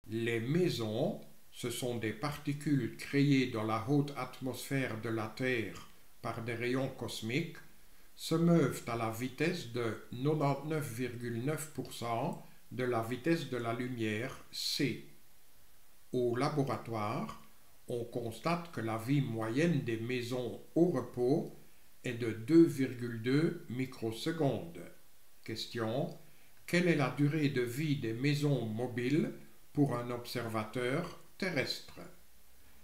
Les mésons, ce sont des particules créées dans la haute atmosphère de la Terre par des rayons cosmiques, se meuvent à la vitesse de 99,9% de la vitesse de la lumière c. Au laboratoire, on constate que la vie moyenne des mésons au repos est de 2,2 microsecondes. Question: quelle est la durée de vie des mésons mobiles pour un observateur terrestre?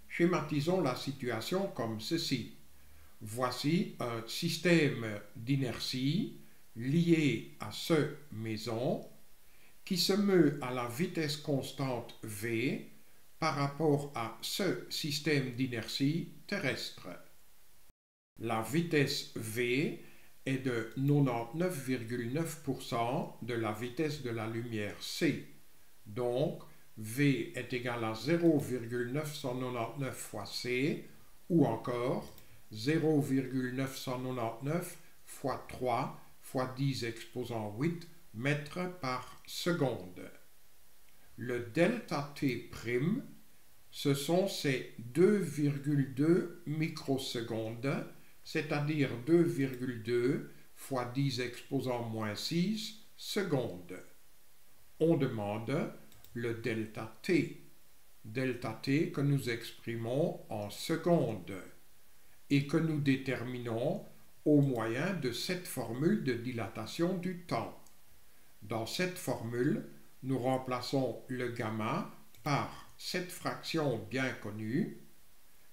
Schématisons la situation comme ceci. Voici un système d'inertie lié à ce méson qui se meut à la vitesse constante v par rapport à ce système d'inertie terrestre. La vitesse v est de 99,9% de la vitesse de la lumière c. Donc, v est égal à 0,999 fois c, ou encore 0,999 fois 3 fois 10 exposant 8 mètres par seconde. Le delta t', ce sont ces 2,2 microsecondes, c'est-à-dire 2,2 fois 10 exposant moins 6 secondes. On demande le delta t que nous exprimons en secondes et que nous déterminons au moyen de cette formule de dilatation du temps. Dans cette formule, nous remplaçons le gamma par cette fraction bien connue,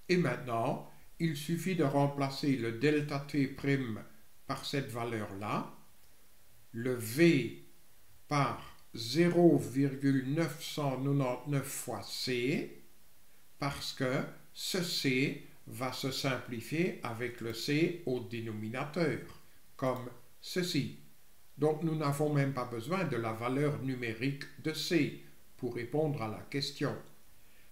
et maintenant, il suffit de remplacer le delta t' par cette valeur-là, le v par 0,999 fois c, parce que ce c va se simplifier avec le c au dénominateur, comme ceci. Donc nous n'avons même pas besoin de la valeur numérique de c pour répondre à la question.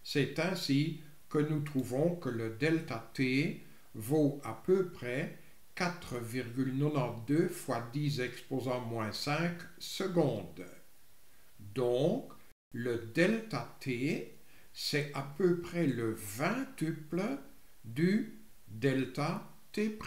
C'est ainsi que nous trouvons que le delta t vaut à peu près 4,92 fois 10 exposant moins 5 secondes. Donc, le delta t, c'est à peu près le 20tuple du delta t'.